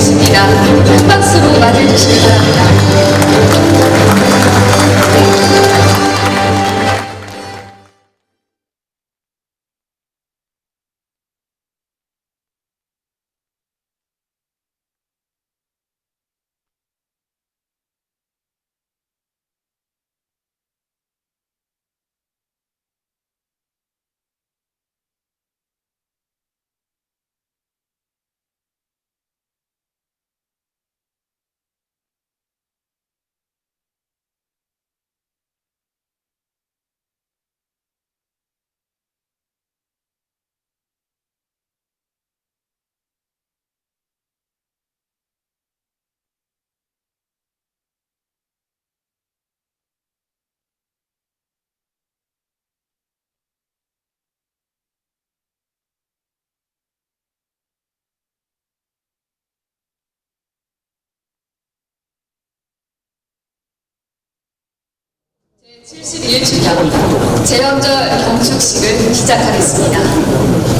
계십니다. 큰 박수로 맞이해주시기 바랍니다. 제71주년 제왕절 경축식을 시작하겠습니다.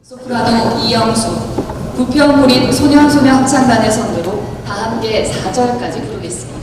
소프라노 이영수, 부평무림 소년소녀 합창단의 선두로 다 함께 4절까지 부르겠습니다.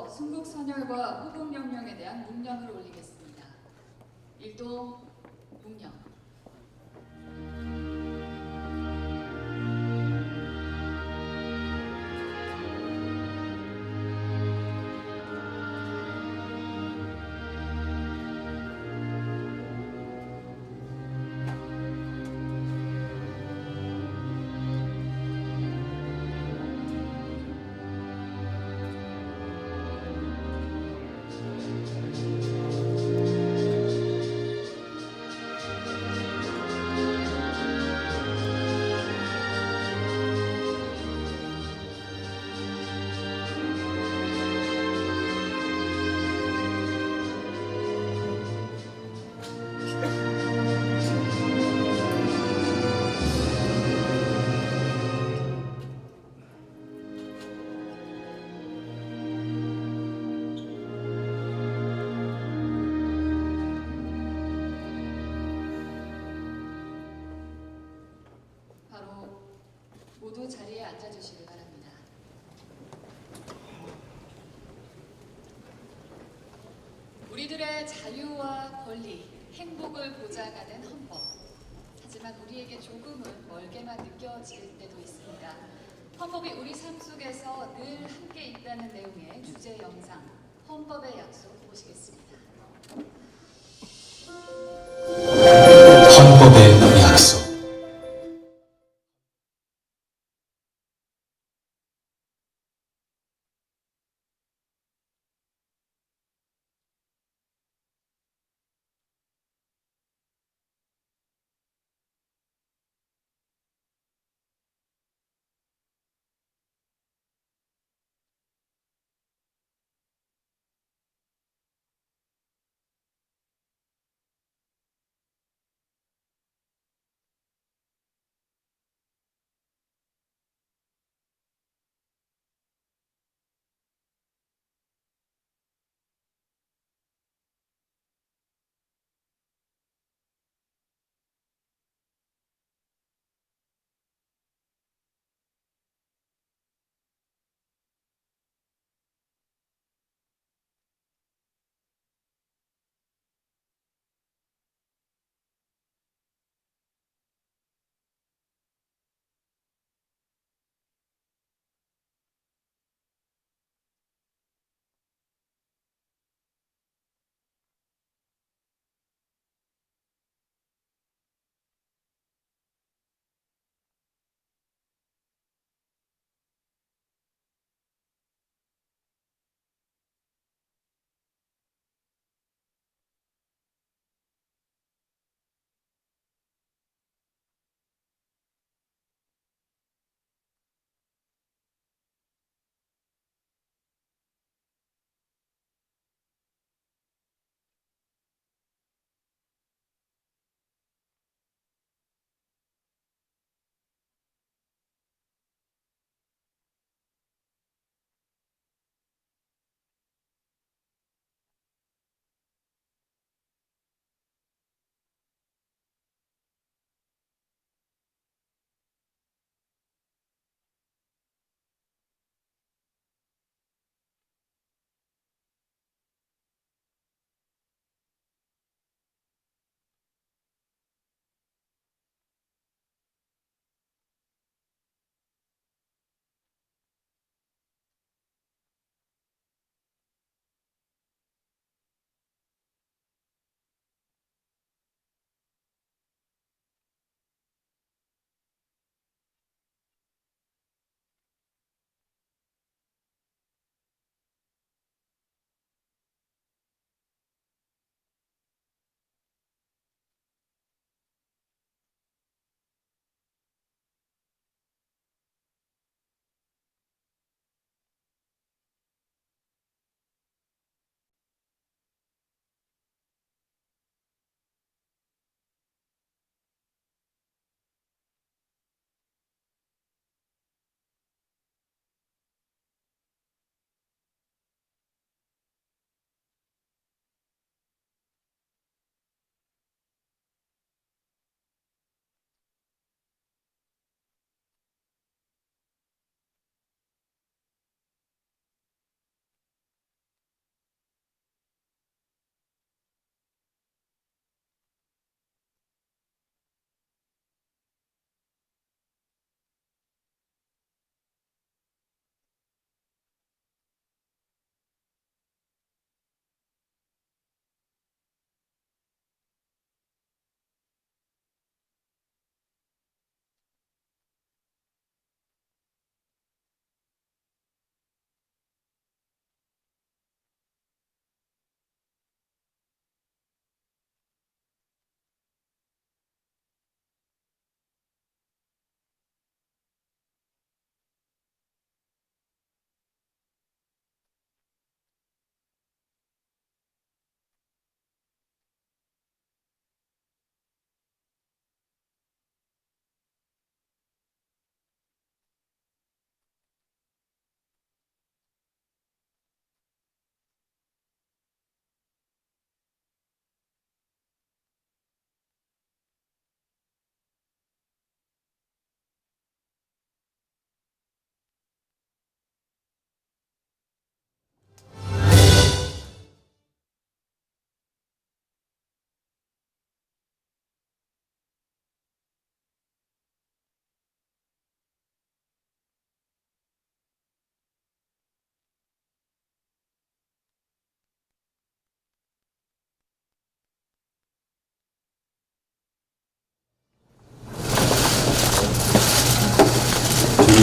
순국 선열과 후국 명령에 대한 묵념을 올리겠습니다. 일동 묵념. 바로 모두 자리에 앉아주시기 바랍니다. 우리들의 자유와 권리, 행복을 보장하는 헌법. 하지만 우리에게 조금은 멀게만 느껴질 때도 있습니다. 헌법이 우리 삶 속에서 늘 함께 있다는 내용의 주제 영상, 헌법의 약속 보시겠습니다. 헌법의 약속.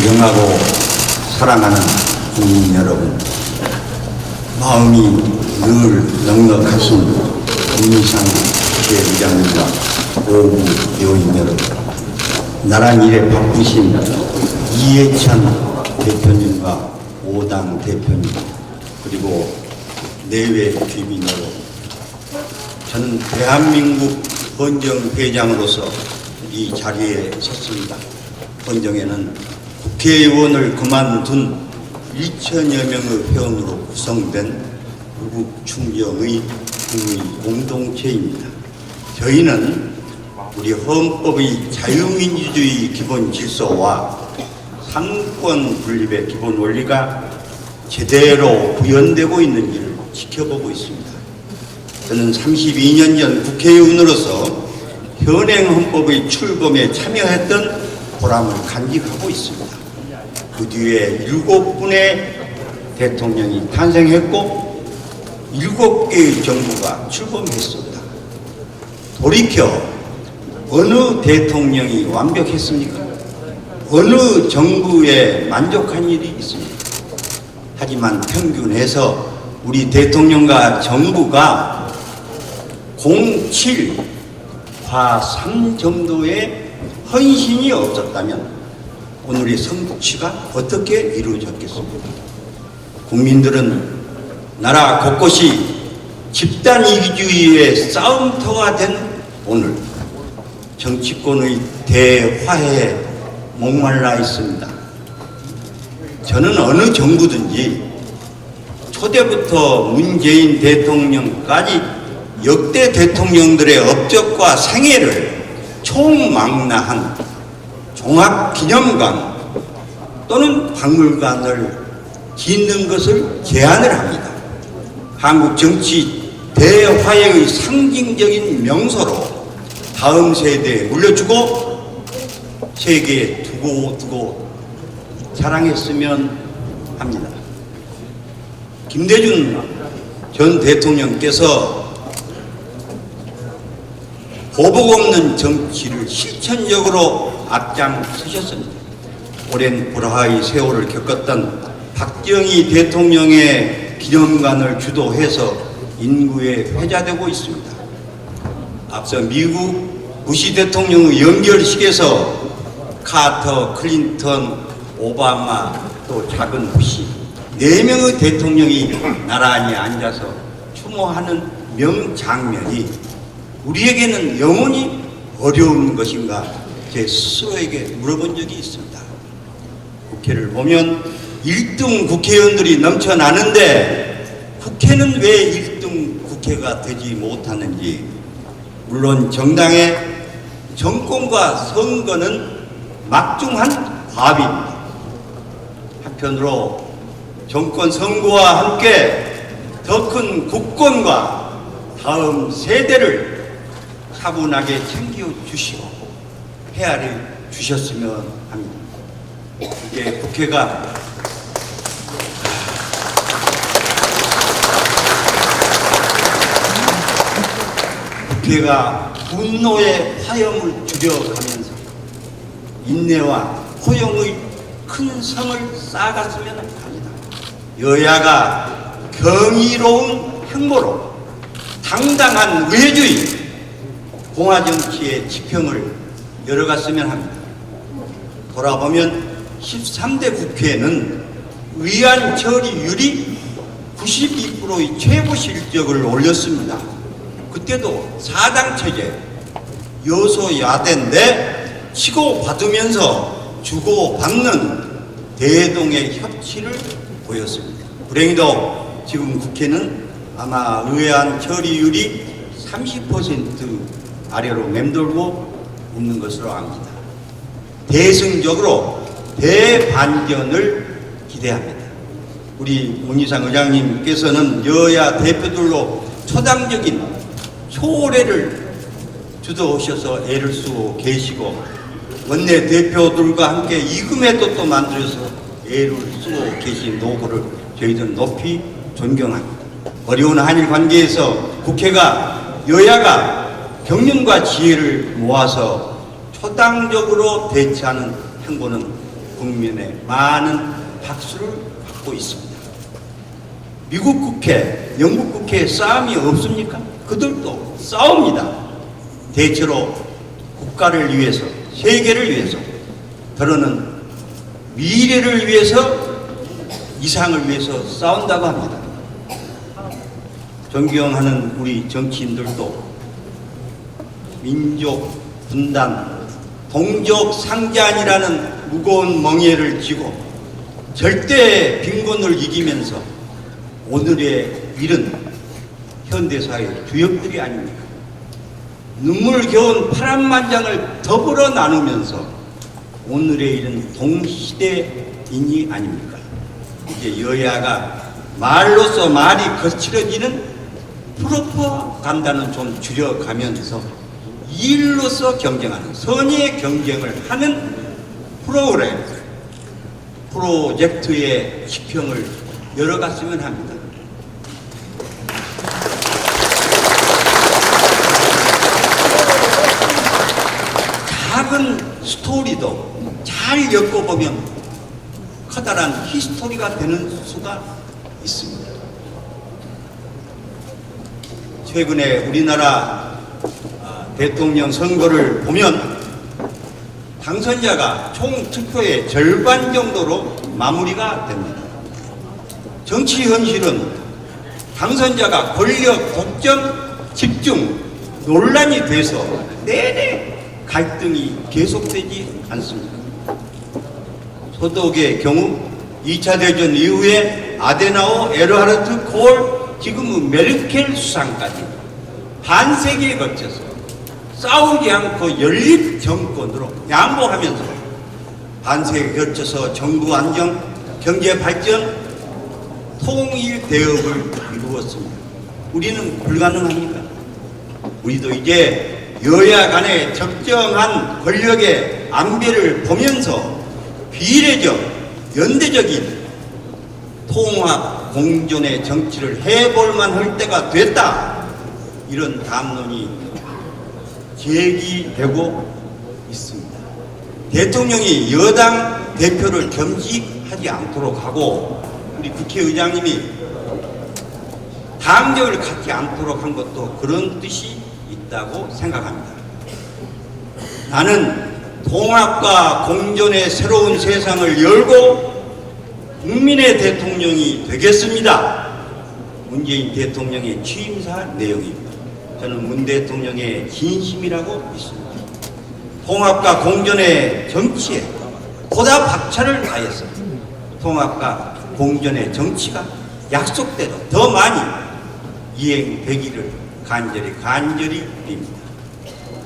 존경하고 사랑하는 국민 여러분, 마음이 늘 넉넉하신 문희상 국회의장님과 오부 의원 여러분, 나란 일에 바쁘신 이해찬 대표님과 5당 대표님, 그리고 내외 귀빈 여러분, 저는 대한민국 헌정회장으로서 이 자리에 섰습니다. 헌정에는 국회의원을 그만둔 1천여 명의 회원으로 구성된 구국 충정의 국민 공동체입니다. 저희는 우리 헌법의 자유민주주의 기본 질서와 상권 분립의 기본 원리가 제대로 구현되고 있는지를 지켜보고 있습니다. 저는 32년 전 국회의원으로서 현행 헌법의 출범에 참여했던 보람을 간직하고 있습니다. 그 뒤에 7분의 대통령이 탄생했고 7개의 정부가 출범했습니다. 돌이켜 어느 대통령이 완벽했습니까? 어느 정부에 만족한 일이 있습니까? 하지만 평균해서 우리 대통령과 정부가 07, 과3 정도의 헌신이 없었다면 오늘의 성취가 어떻게 이루어졌겠습니까? 국민들은 나라 곳곳이 집단 이기주의의 싸움터가 된 오늘 정치권의 대화해에 목말라 있습니다. 저는 어느 정부든지 초대부터 문재인 대통령까지 역대 대통령들의 업적과 생애를 총망라한 종합기념관 또는 박물관을 짓는 것을 제안을 합니다. 한국 정치 대화해의 상징적인 명소로 다음 세대에 물려주고 세계에 두고 자랑했으면 합니다. 김대중 전 대통령께서 보복 없는 정치를 실천적으로 앞장서셨습니다. 오랜 불화의 세월을 겪었던 박정희 대통령의 기념관을 주도해서 인구에 회자되고 있습니다. 앞서 미국 부시 대통령의 연결식에서 카터, 클린턴, 오바마, 또 작은 부시 4명의 대통령이 나란히 앉아서 추모하는 명장면이 우리에게는 영원히 어려운 것인가 제 스스로에게 물어본 적이 있습니다. 국회를 보면 1등 국회의원들이 넘쳐나는데 국회는 왜 1등 국회가 되지 못하는지, 물론 정당의 정권과 선거는 막중한 과업입니다. 한편으로 정권 선거와 함께 더 큰 국권과 다음 세대를 차분하게 챙겨주시고 헤아려 주셨으면 합니다. 이제 국회가 분노의 화염을 줄여가면서 인내와 호영의 큰 성을 쌓아갔으면 합니다. 여야가 경이로운 행보로 당당한 의회주의, 공화정치의 지평을 열어갔으면 합니다. 돌아보면 13대 국회에는 의안 처리율이 92%의 최고 실적을 올렸습니다. 그때도 4당 체제, 여소야대인데 치고받으면서 주고받는 대동의 협치를 보였습니다. 불행히도 지금 국회는 아마 의안 처리율이 30% 아래로 맴돌고 있는 것으로 압니다. 대승적으로 대반전을 기대합니다. 우리 문희상 의장님께서는 여야 대표들로 초당적인 소례를 주도하셔서 애를 쓰고 계시고, 원내 대표들과 함께 이금회도 또 만들어서 애를 쓰고 계신 노고를 저희들은 높이 존경합니다. 어려운 한일 관계에서 국회가, 여야가 경륜과 지혜를 모아서 초당적으로 대처하는 행보는 국민의 많은 박수를 받고 있습니다. 미국 국회, 영국 국회에 싸움이 없습니까? 그들도 싸웁니다. 대체로 국가를 위해서, 세계를 위해서, 더러는 미래를 위해서, 이상을 위해서 싸운다고 합니다. 존경하는 우리 정치인들도 민족 분단, 동족 상잔이라는 무거운 멍에를 쥐고 절대 빈곤을 이기면서 오늘의 일은 현대사회의 주역들이 아닙니까? 눈물겨운 파란만장을 더불어 나누면서 오늘의 일은 동시대인이 아닙니까? 이제 여야가 말로써 말이 거칠어지는 프로파간다는 좀 줄여가면서 일로서 경쟁하는, 선의의 경쟁을 하는 프로그램, 프로젝트의 지평을 열어갔으면 합니다. 작은 스토리도 잘 엮어보면 커다란 히스토리가 되는 수가 있습니다. 최근에 우리나라 대통령 선거를 보면 당선자가 총 투표의 절반 정도로 마무리가 됩니다. 정치 현실은 당선자가 권력 독점 집중 논란이 돼서 내내 갈등이 계속되지 않습니다. 소독의 경우 2차 대전 이후에 아데나우, 에르하르트 콜, 지금은 메르켈 수상까지 반세기에 걸쳐서 싸우지 않고 연립 정권으로 양보하면서 반세기에 걸쳐서 정부 안정, 경제 발전, 통일 대업을 이루었습니다. 우리는 불가능합니까? 우리도 이제 여야 간의 적정한 권력의 안배를 보면서 비례적, 연대적인 통합 공존의 정치를 해볼만 할 때가 됐다. 이런 담론이 제기되고 있습니다. 대통령이 여당 대표를 겸직하지 않도록 하고 우리 국회의장님이 당적을 갖지 않도록 한 것도 그런 뜻이 있다고 생각합니다. 나는 통합과 공존의 새로운 세상을 열고 국민의 대통령이 되겠습니다. 문재인 대통령의 취임사 내용입니다. 저는 문 대통령의 진심이라고 믿습니다. 통합과 공존의 정치에 보다 박차를 가해서 통합과 공존의 정치가 약속대로 더 많이 이행되기를 간절히 빕니다.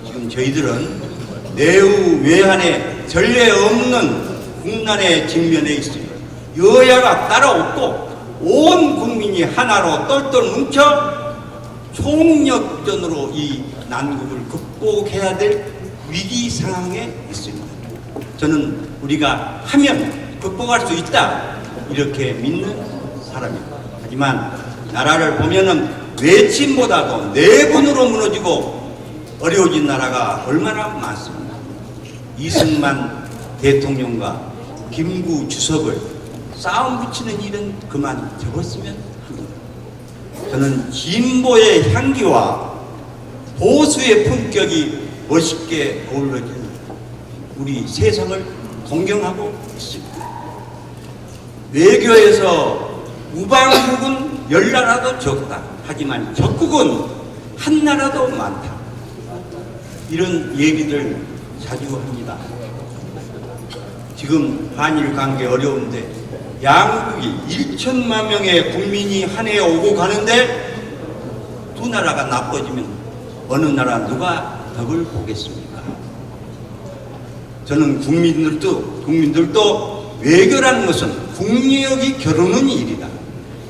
지금 저희들은 내후 외환의 전례 없는 국난에 직면해 있습니다. 여야가 따라오고 온 국민이 하나로 똘똘 뭉쳐 총력전으로 이 난국을 극복해야 될 위기 상황에 있습니다. 저는 우리가 하면 극복할 수 있다 이렇게 믿는 사람입니다. 하지만 나라를 보면은 외침보다도 내분으로 무너지고 어려워진 나라가 얼마나 많습니다. 이승만 대통령과 김구 주석을 싸움 붙이는 일은 그만 접었으면 합니다. 저는 진보의 향기와 보수의 품격이 멋있게 어우러지는 우리 세상을 동경하고 있습니다. 외교에서 우방국은 10나라도 적다. 하지만 적국은 한 나라도 많다. 이런 얘기들 자주 합니다. 지금 한일 관계 어려운데 양국이 1천만 명의 국민이 한 해에 오고 가는데 두 나라가 나빠지면 어느 나라 누가 덕을 보겠습니까? 저는 국민들도 외교라는 것은 국력이 겨루는 일이다.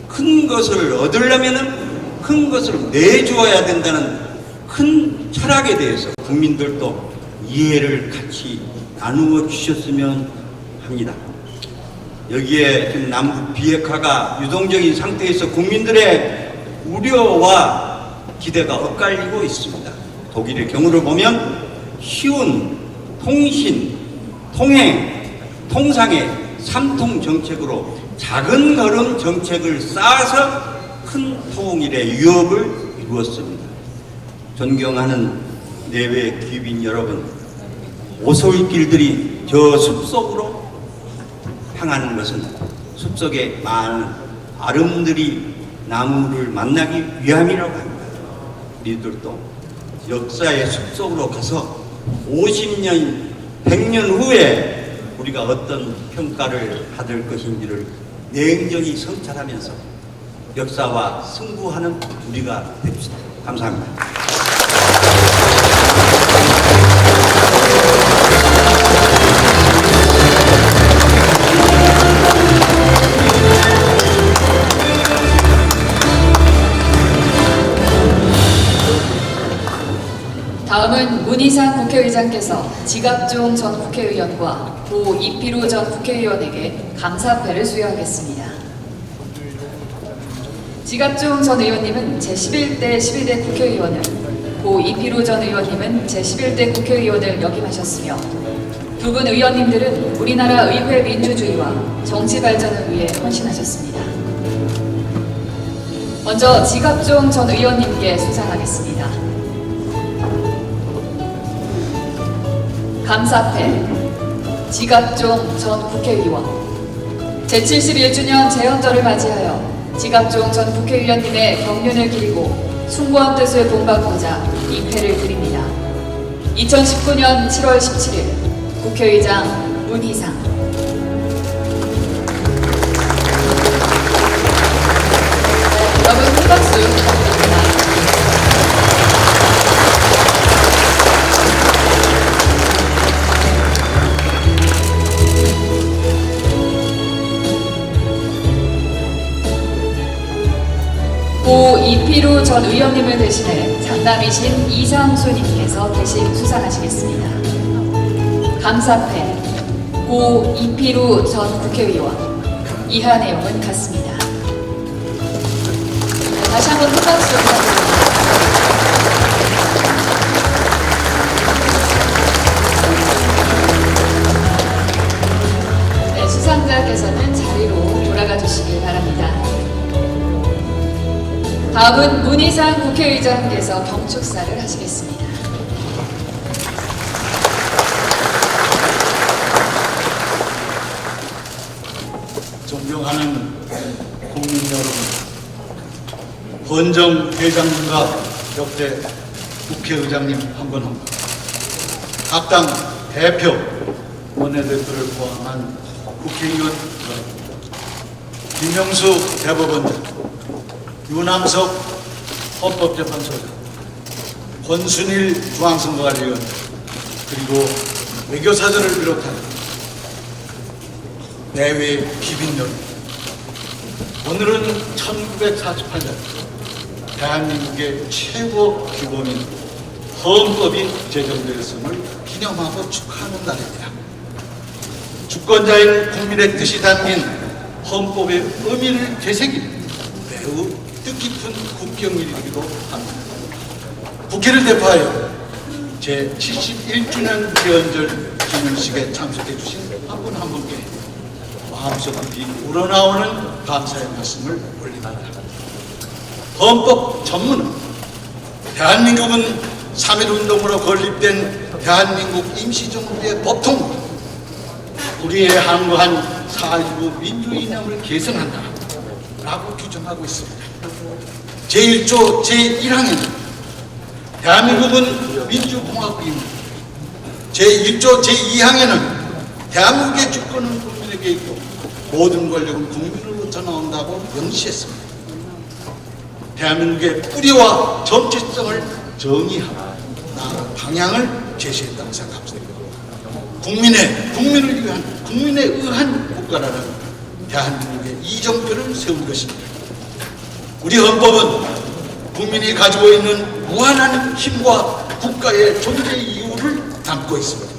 큰 것을 얻으려면은 큰 것을 내주어야 된다는 큰 철학에 대해서 국민들도 이해를 같이 나누어 주셨으면 합니다. 여기에 지금 남북 비핵화가 유동적인 상태에서 국민들의 우려와 기대가 엇갈리고 있습니다. 독일의 경우를 보면 쉬운 통신, 통행, 통상의 삼통 정책으로 작은 걸음 정책을 쌓아서 큰 통일의 유업을 이루었습니다. 존경하는 내외 귀빈 여러분, 오솔길들이 저 숲속으로 향하는 것은 숲속에 많은 아름드리 나무를 만나기 위함이라고 합니다. 우리들도 역사의 숲속으로 가서 50년, 100년 후에 우리가 어떤 평가를 받을 것인지를 냉정히 성찰하면서 역사와 승부하는 우리가 됩시다. 감사합니다. 다음은 문희상 국회의장께서 지갑종 전 국회의원과 고 이피루 전 국회의원에게 감사패를 수여하겠습니다. 지갑종 전 의원님은 제11대 12대 국회의원을, 고 이피루 전 의원님은 제11대 국회의원을 역임하셨으며 두 분 의원님들은 우리나라 의회 민주주의와 정치 발전을 위해 헌신하셨습니다. 먼저 지갑종 전 의원님께 수상하겠습니다. 감사패 지갑종 전 국회의원. 제71주년 재헌절을 맞이하여 지갑종 전 국회의원님의 경륜을 기리고 숭고한 뜻을 본받고자 이 패를 드립니다. 2019년 7월 17일 국회의장 문희상. 여러분 큰 박수 부탁드립니다. 고 이피루 전 의원님을 대신해 장남이신 이상수님께서 대신 수상하시겠습니다. 감사패 고 이피루 전 국회의원. 이하 내용은 같습니다. 다시 한번 큰 박수 부탁드립니다. 네, 수상자께서는 자리로 돌아가 주시길 바랍니다. 다음은 문희상 국회의장께서 경축사를 하시겠습니다. 존경하는 국민 여러분, 권정 회장님과 역대 국회의장님 한 분 한 분, 각 당 대표, 원내대표를 포함한 국회의원 여러분, 김명수 대법원장, 유남석 헌법재판소장, 권순일 중앙선거관리위원, 그리고 외교사절을 비롯한 내외 귀빈 여러분, 오늘은 1948년 대한민국의 최고 기본인 헌법이 제정되었음을 기념하고 축하하는 날입니다. 주권자인 국민의 뜻이 담긴 헌법의 의미를 되새기는 매우 뜻깊은 국경일이기도 합니다. 국회를 대표하여 제71주년 재헌절 기념식에 참석해 주신 한 분 한 분께 마음속 깊이 우러나오는 감사의 말씀을 올립니다. 헌법 전문은 대한민국은 3.1운동으로 건립된 대한민국 임시정부의 법통, 우리의 항거한 4.19 민주이념을 계승한다 라고 규정하고 있습니다. 제1조 제1항에는 대한민국은 민주공화국입니다. 제1조 제2항에는 대한민국의 주권은 국민에게 있고 모든 권력은 국민으로부터 나온다고 명시했습니다. 대한민국의 뿌리와 정체성을 정의하고 나아가 방향을 제시했다고 생각합니다. 국민을 위한, 국민에 의한 국가라는 대한민국의 이정표를 세운 것입니다. 우리 헌법은 국민이 가지고 있는 무한한 힘과 국가의 존재 이유를 담고 있습니다.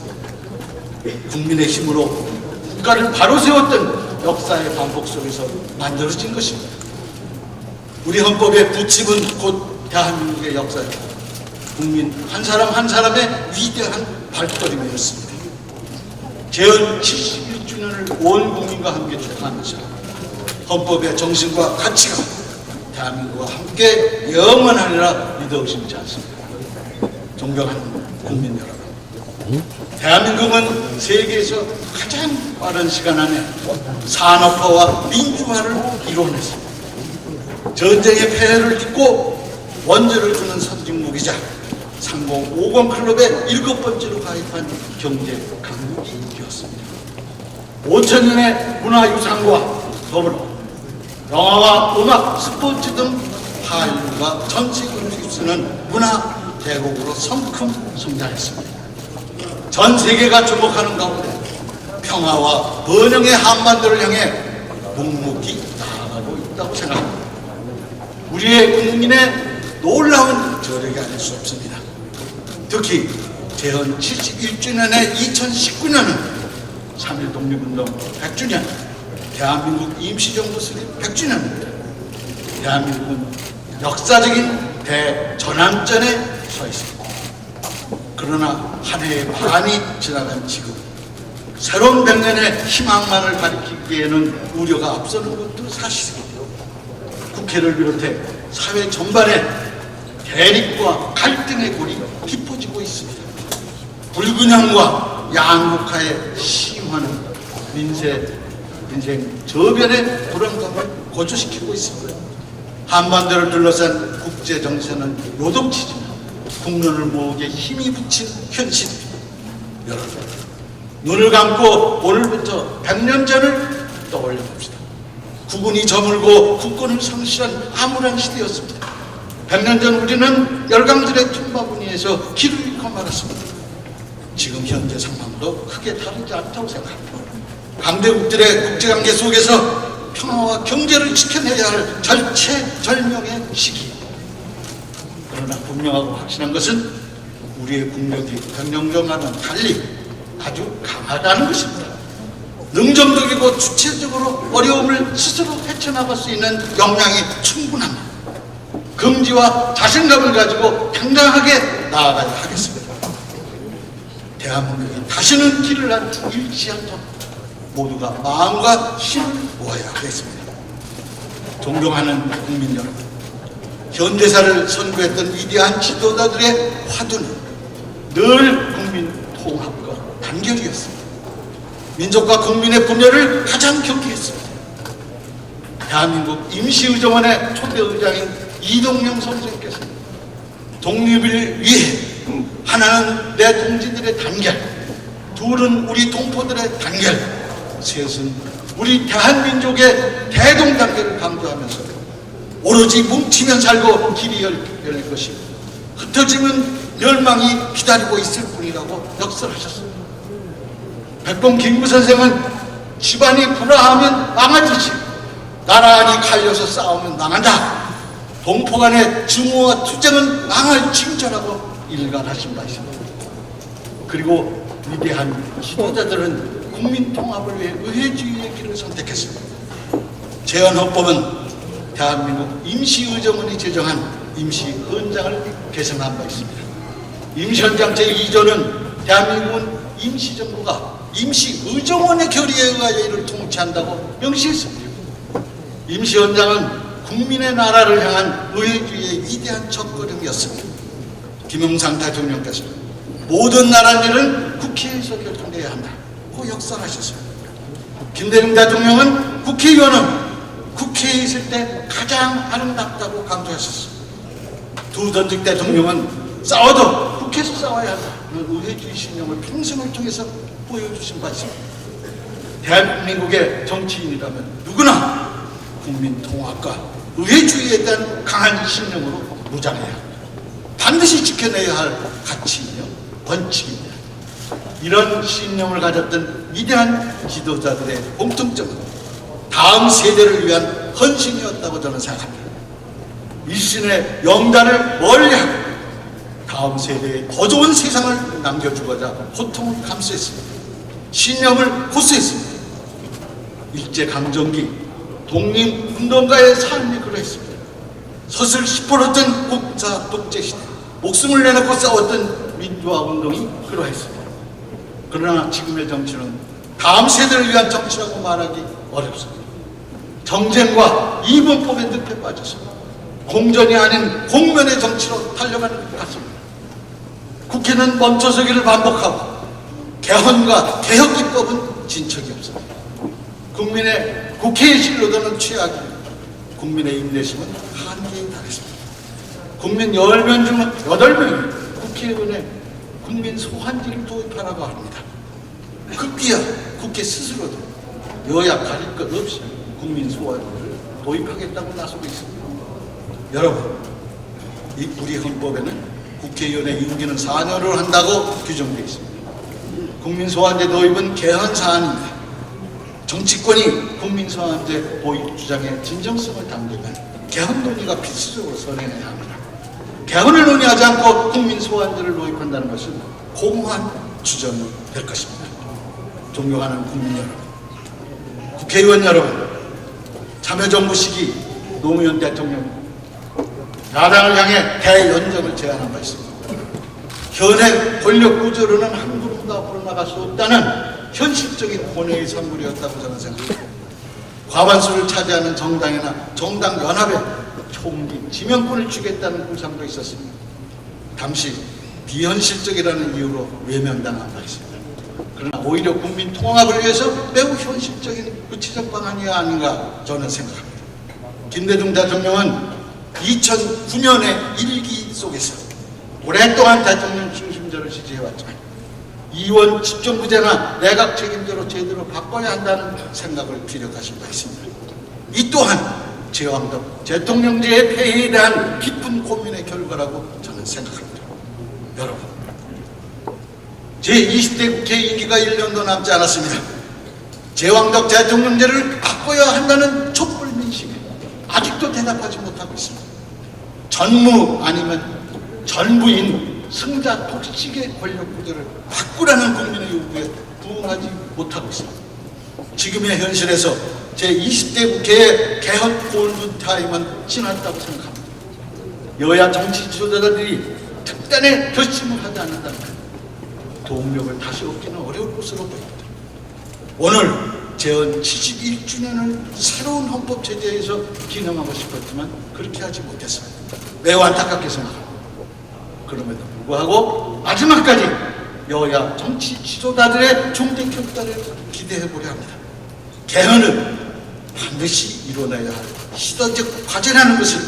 국민의 힘으로 국가를 바로 세웠던 역사의 반복 속에서 만들어진 것입니다. 우리 헌법의 부칙은 곧 대한민국의 역사이고 국민 한 사람 한 사람의 위대한 발걸음이었습니다. 재헌 71주년 오늘 온 국민과 함께 축하하면서 헌법의 정신과 가치가 대한민국과 함께 영원하리라 믿어 의심치 않습니다. 존경하는 국민 여러분, 대한민국은 세계에서 가장 빠른 시간 안에 산업화와 민주화를 이뤄냈습니다. 전쟁의 폐해를 딛고 원조를 주는 선진국이자 상공 50 클럽의 7번째로 가입한 경제 강국이 되었습니다. 5천년의 문화유산과 더불어 영화와 음악, 스포츠 등 한류가 전 세계를 휩쓰는 문화 대국으로 성큼 성장했습니다. 전 세계가 주목하는 가운데 평화와 번영의 한반도를 향해 묵묵히 나아가고 있다고 생각합니다. 우리의 국민의 놀라운 저력이 아닐 수 없습니다. 특히 재헌 71주년의 2019년은 3.1 독립운동 100주년, 대한민국 임시정부 수립 100주년입니다. 대한민국은 역사적인 대전환점에 서 있습니다. 그러나 한 해의 반이 지나간 지금 새로운 100년의 희망만을 가리키기에는 우려가 앞서는 것도 사실입니다. 국회를 비롯해 사회 전반에 대립과 갈등의 골이 깊어지고 있습니다. 불균형과 양극화의 심화는 민생 저변의 불안감을 고조시키고 있습니다. 한반도를 둘러싼 국제 정세는 요동치지만 국론을 모으기에 힘이 붙인 현실입니다. 여러분, 눈을 감고 오늘부터 100년 전을 떠올려 봅시다. 국군이 저물고 국권을 상실한 암울한 시대였습니다. 100년 전 우리는 열강들의 틈바구니에서 길을 잃고 말았습니다. 지금 현재 상황도 크게 다르지 않다고 생각합니다. 강대국들의 국제관계 속에서 평화와 경제를 지켜내야 할 절체절명의 시기입니다. 그러나 분명하고 확실한 것은 우리의 국력이 100년 전과는 달리 아주 강하다는 것입니다. 능동적이고 주체적으로 어려움을 스스로 헤쳐나갈 수 있는 역량이 충분합니다. 긍지와 자신감을 가지고 당당하게 나아가야 하겠습니다. 대한민국이 다시는 길을 잃지 않도록 모두가 마음과 힘을 모아야 하겠습니다. 존경하는 국민 여러분, 현대사를 선구했던 위대한 지도자들의 화두는 늘 국민 통합과 단결이었습니다. 민족과 국민의 분열을 가장 경계했습니다. 대한민국 임시의정원의 초대 의장인 이동영 선생께서 독립을 위해 하나는 내 동지들의 단결, 둘은 우리 동포들의 단결, 셋은 우리 대한민족의 대동단결을 강조하면서 오로지 뭉치면 살고 길이 열릴 것이고 흩어지면 멸망이 기다리고 있을 뿐이라고 역설하셨습니다. 백범 김구 선생은 집안이 불화하면 망하듯이 나란히 갈려서 싸우면 망한다. 동포 간의 증오와 투쟁은 망할 징조라고 일관하신 바 있습니다. 그리고 위대한 지도자들은 국민 통합을 위해 의회주의의 길을 선택했습니다. 재헌헌법은 대한민국 임시의정원이 제정한 임시헌장을 개정한 바 있습니다. 임시헌장 제2조는 대한민국은 임시정부가 임시의정원의 결의에 의하여 이를 통치한다고 명시했습니다. 임시헌장은 국민의 나라를 향한 의회주의의 위대한 첫걸음이었습니다. 김영삼 대통령께서 모든 나라 일은 국회에서 결정돼야 한다고 역설하셨습니다. 김대중 대통령은 국회의원은 국회에 있을 때 가장 아름답다고 강조하셨습니다. 두 전직 대통령은 싸워도 국회에서 싸워야 한다는 의회주의 신념을 평생을 통해서 보여주신 바 있습니다. 대한민국의 정치인이라면 누구나 국민 통합과 의회주의에 대한 강한 신념으로 무장해야 합니다. 반드시 지켜내야 할 가치이며 원칙입니다. 이런 신념을 가졌던 위대한 지도자들의 공통점은 다음 세대를 위한 헌신이었다고 저는 생각합니다. 일신의 영단을 멀리하고 다음 세대에 더 좋은 세상을 남겨주고자 고통을 감수했습니다. 신념을 고수했습니다. 일제강점기 독립운동가의 삶이 그러했습니다. 서슬 시퍼렇던 국사 독재시대 목숨을 내놓고 싸웠던 민주화 운동이 그러했습니다. 그러나 지금의 정치는 다음 세대를 위한 정치라고 말하기 어렵습니다. 정쟁과 이분법에 늪에 빠져서 공전이 아닌 공면의 정치로 달려가는 것 같습니다. 국회는 멈춰서기를 반복하고 개헌과 개혁 기법은 진척이 없습니다. 국민의 국회의 신뢰도는 최악이고 국민의 인내심은 한계에 달했습니다. 국민 10명 중 8명이 국회의원의 국민 소환제를 도입하라고 합니다. 급기야 국회 스스로도 여야 가릴 것 없이 국민 소환제를 도입하겠다고 나서고 있습니다. 여러분, 우리 헌법에는 국회의원의 임기는 4년을 한다고 규정되어 있습니다. 국민 소환제 도입은 개헌 사안입니다. 정치권이 국민 소환제 도입 주장의 진정성을 담으려면 개헌 논의가 필수적으로 선행해야 합니다. 개헌을 논의하지 않고 국민 소환제를 도입한다는 것은 공허한 주장이 될 것입니다. 존경하는 국민 여러분, 국회의원 여러분, 참여정부 시기 노무현 대통령 야당을 향해 대연정을 제안한 바 있습니다. 현행 권력 구조로는 한 걸음도 앞으로 나갈 수 없다는 현실적인 본회의 선물이었다고 저는 생각합니다. 과반수를 차지하는 정당이나 정당 연합에 총리 지명권을 주겠다는 구상도 있었습니다. 당시 비현실적이라는 이유로 외면당한 바 있습니다. 그러나 오히려 국민 통합을 위해서 매우 현실적인 구체적 방안이 아닌가 저는 생각합니다. 김대중 대통령은 2009년의 일기 속에서 오랫동안 대통령 중심제를 지지해왔지만 이원 집정부제나 내각 책임제로 제대로 바꿔야 한다는 생각을 피력하신 바 있습니다. 이 또한 제왕적 대통령제의 폐해에 대한 깊은 고민의 결과라고 저는 생각합니다. 여러분, 제20대 국회 임기가 1년도 남지 않았습니다. 제왕적 대통령제를 바꿔야 한다는 촛불 민심에 아직도 대답하지 못하고 있습니다. 전무 아니면 전부인 승자 독식의 권력 구조를 바꾸라는 국민의 요구에 부응하지 못하고 있습니다. 지금의 현실에서 제20대 국회의 개헌 골든타임은 지났다고 생각합니다. 여야 정치 지도자들이 특단의 결심을 하지 않는다면 동력을 다시 얻기는 어려울 것으로 보입니다. 오늘 재헌 71주년을 새로운 헌법 체제에서 기념하고 싶었지만 그렇게 하지 못했습니다. 매우 안타깝게 생각합니다. 그럼에도 불구하고 마지막까지 여야 정치 지도자들의 종대 결단을 기대해보려 합니다. 개헌은 반드시 이뤄내야 할 시대적 과제라는 것을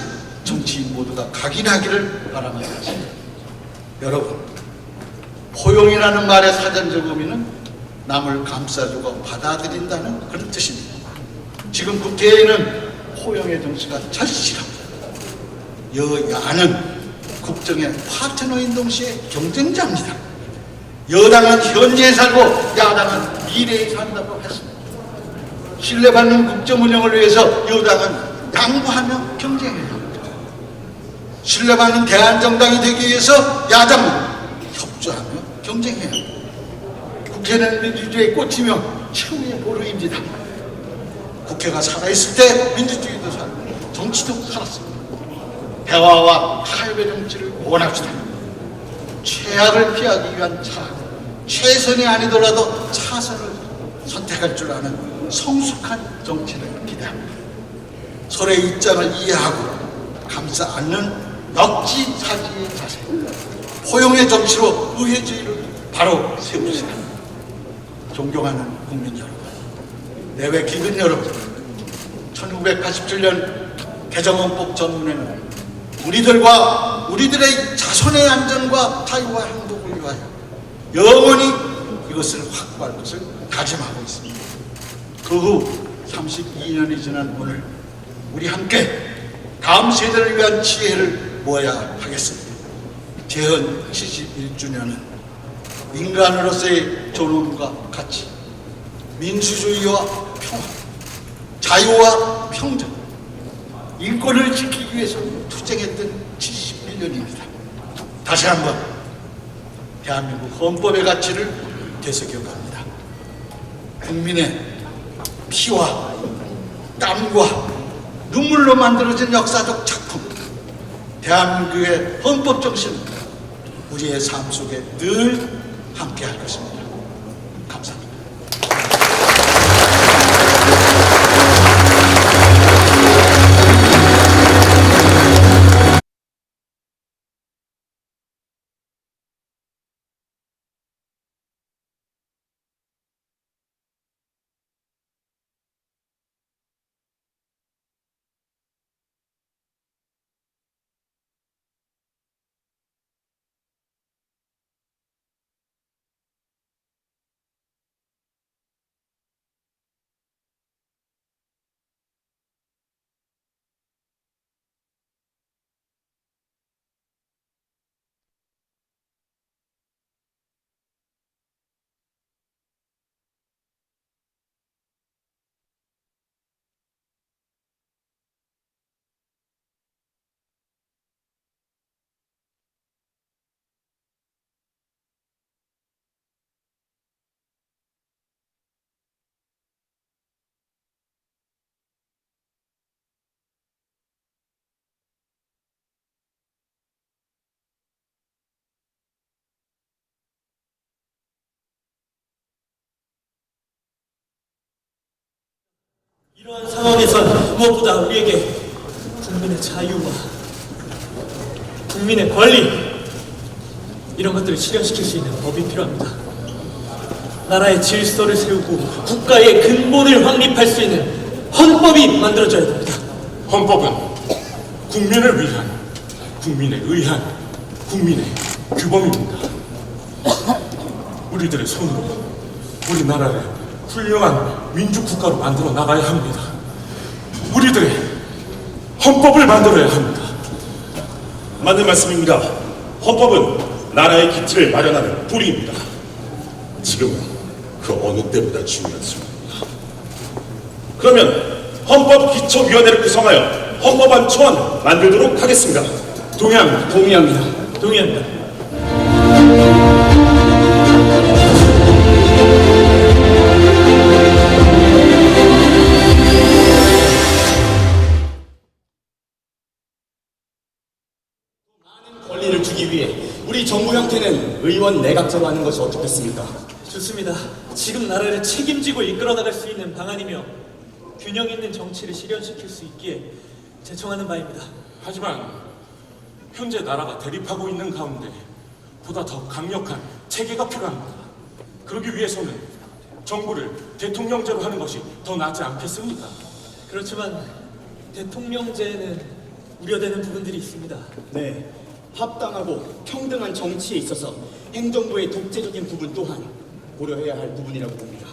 정치인 모두가 각인하기를 바랍니다. 여러분, 포용이라는 말의 사전적 의미는 남을 감싸주고 받아들인다는 그런 뜻입니다. 지금 국회에는 포용의 정치가 절실합니다. 여야는 국정의 파트너인 동시에 경쟁자입니다. 여당은 현재에 살고 야당은 미래에 산다고 했습니다. 신뢰받는 국정 운영을 위해서 여당은 양보하며 경쟁해야 합니다. 신뢰받는 대한정당이 되기 위해서 야당은 협조하며 경쟁해야 합니다. 국회는 민주주의의 꽃이며 최후의 보루입니다. 국회가 살아있을 때 민주주의도 살고 정치도 살았습니다. 대화와 타협의 정치를 원합시다. 최악을 피하기 위한 최선이 아니더라도 차선을 선택할 줄 아는 성숙한 정치를 기대합니다. 서로의 입장을 이해하고 감싸 안는 역지사지의 자세, 포용의 정치로 의회주의를 바로 세우시다. 존경하는 국민 여러분, 내외 기근 여러분, 1987년 개정헌법 전문회는 우리들과 우리들의 자손의 안전과 자유와 행복을 위하여 영원히 이것을 확보할 것을 다짐하고 있습니다. 그 후 32년이 지난 오늘 우리 함께 다음 세대를 위한 지혜를 모아야 하겠습니다. 재헌 71주년은 인간으로서의 존엄과 가치, 민주주의와 평화, 자유와 평등, 인권을 지키기 위해서 투쟁했던 71년입니다. 다시 한번 대한민국 헌법의 가치를 되새겨갑니다. 국민의 피와 땀과 눈물로 만들어진 역사적 작품, 대한민국의 헌법 정신, 우리의 삶 속에 늘 함께할 것입니다. 감사합니다. 이러한 상황에선 무엇보다 우리에게 국민의 자유와 국민의 권리 이런 것들을 실현시킬 수 있는 법이 필요합니다. 나라의 질서를 세우고 국가의 근본을 확립할 수 있는 헌법이 만들어져야 됩니다. 헌법은 국민을 위한, 국민에 의한, 국민의 규범입니다. 우리들의 손으로 우리나라를 훌륭한 민주국가로 만들어 나가야 합니다. 우리들의 헌법을 만들어야 합니다. 맞는 말씀입니다. 헌법은 나라의 기틀을 마련하는 뿌리입니다. 지금은 그 어느 때보다 중요한 순간입니다. 그러면 헌법기초위원회를 구성하여 헌법안 초안을 만들도록 하겠습니다. 동의합니다. 동의합니다. 동의합니다. 권리를 주기 위해 우리 정부 형태는 의원 내각제로 하는 것이 어떻겠습니까? 좋습니다. 지금 나라를 책임지고 이끌어 나갈 수 있는 방안이며 균형 있는 정치를 실현시킬 수 있기에 제청하는 바입니다. 하지만 현재 나라가 대립하고 있는 가운데 보다 더 강력한 체계가 필요합니다. 그러기 위해서는 정부를 대통령제로 하는 것이 더 낫지 않겠습니까? 그렇지만 대통령제에는 우려되는 부분들이 있습니다. 네, 합당하고 평등한 정치에 있어서 행정부의 독재적인 부분 또한 고려해야 할 부분이라고 봅니다.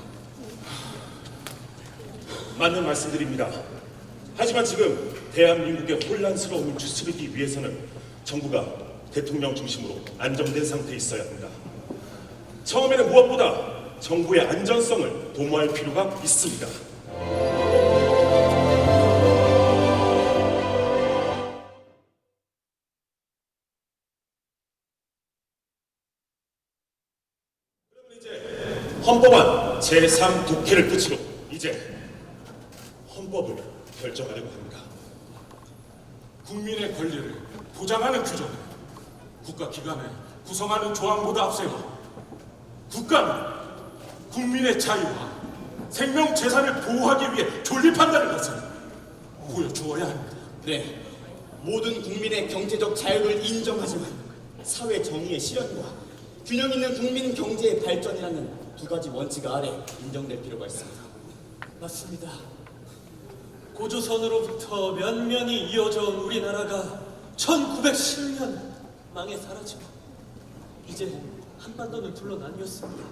맞는 말씀드립니다. 하지만 지금 대한민국의 혼란스러움을 추스르기 위해서는 정부가 대통령 중심으로 안정된 상태에 있어야 합니다. 처음에는 무엇보다 정부의 안전성을 도모할 필요가 있습니다. 그러면 이제 헌법안 제3독회를 끝으로 이제 헌법을 결정하려고 합니다. 국민의 권리를 보장하는 규정은 국가기관을 구성하는 조항보다 앞세워 국가는 국민의 자유와 생명 재산을 보호하기 위해 존립한다는 것을 보여주어야 합니다. 네, 모든 국민의 경제적 자유를 인정하지만 사회 정의의 실현과 균형 있는 국민 경제의 발전이라는 두 가지 원칙 아래 인정될 필요가 있습니다. 맞습니다. 고조선으로부터 면면이 이어져 온 우리나라가 1910년 망해 사라지고 이제 한반도는 둘러 나뉘었습니다.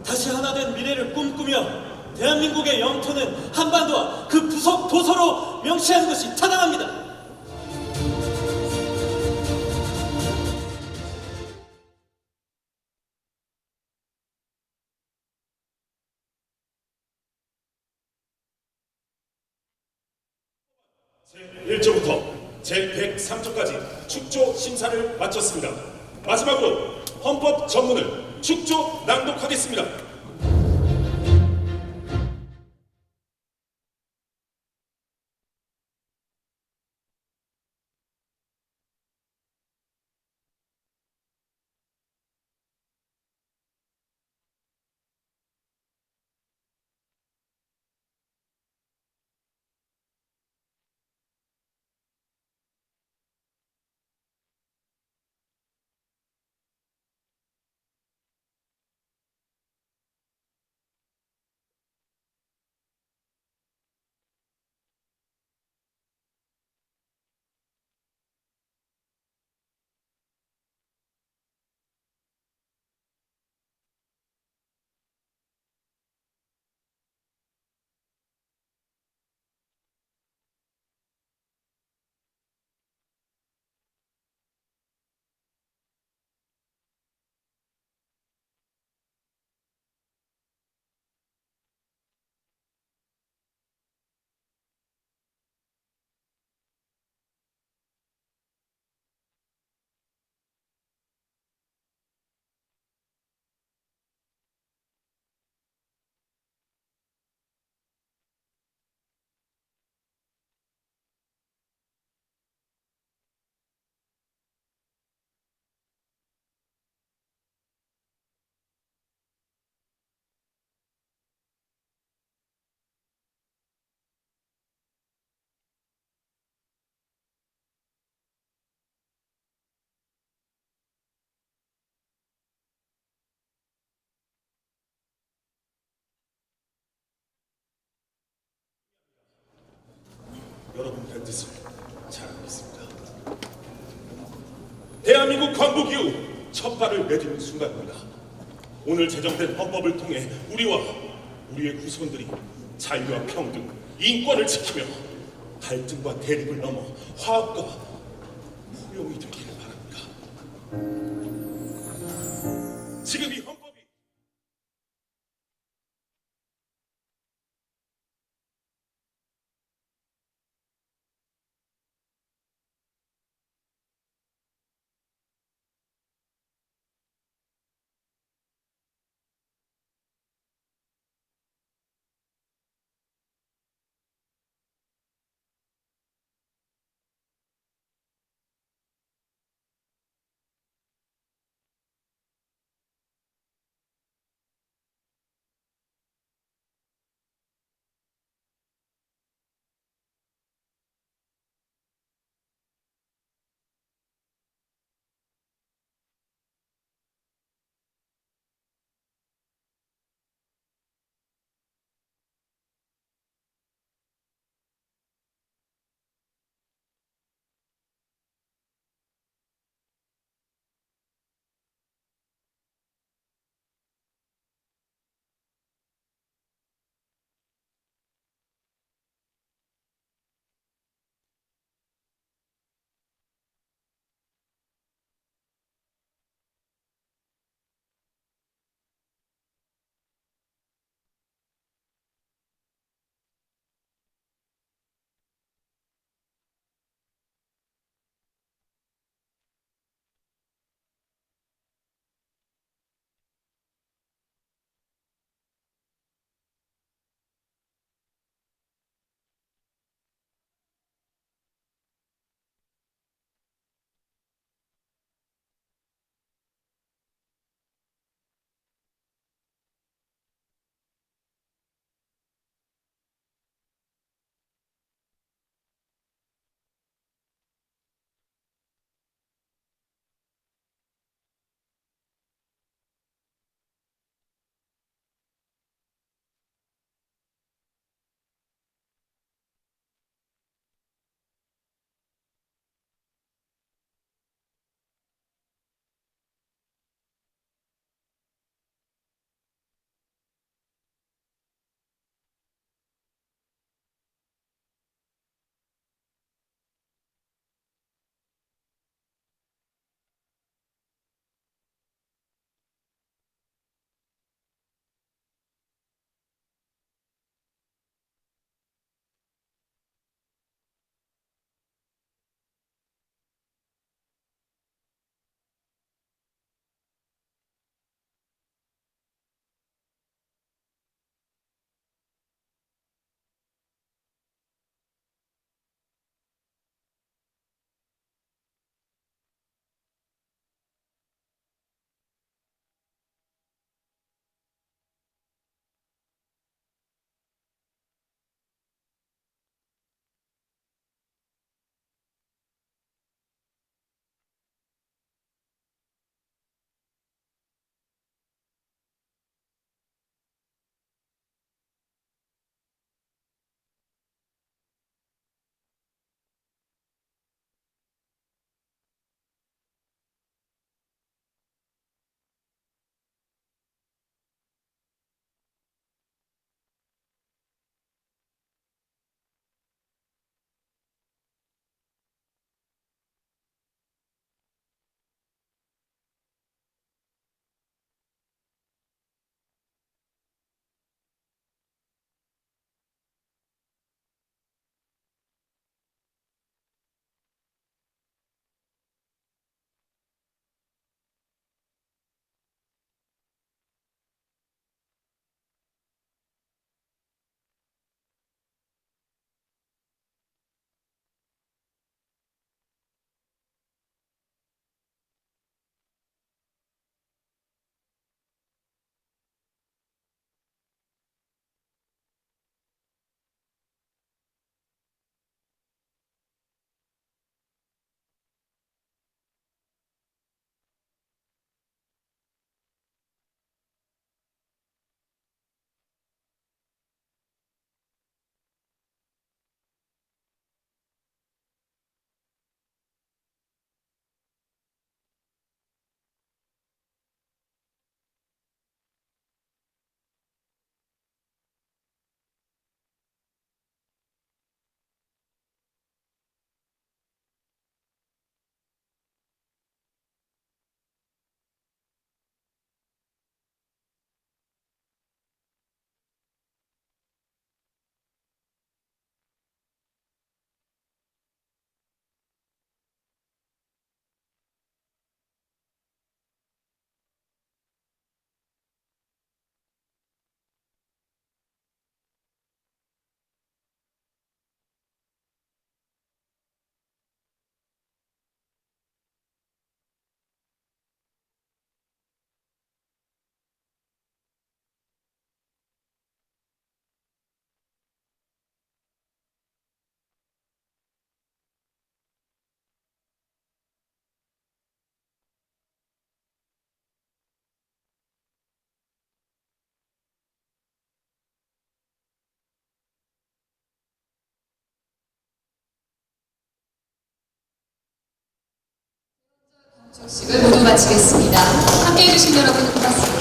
다시 하나 된 미래를 꿈꾸며 대한민국의 영토는 한반도와 그 부속 도서로 명시하는 것이 타당합니다. 제1조부터 제103조까지 축조 심사를 마쳤습니다. 마지막으로 헌법 전문을 축조 낭독하겠습니다. 여러분들의 뜻을 잘 알고 있습니다. 대한민국 광복 이후 첫 발을 내딛는 순간입니다. 오늘 제정된 헌법을 통해 우리와 우리의 후손들이 자유와 평등, 인권을 지키며 갈등과 대립을 넘어 화합과 포용이 되기를 바랍니다. 지금 이 헌법 종식을 모두 마치겠습니다. 함께해 주신 여러분 고맙습니다.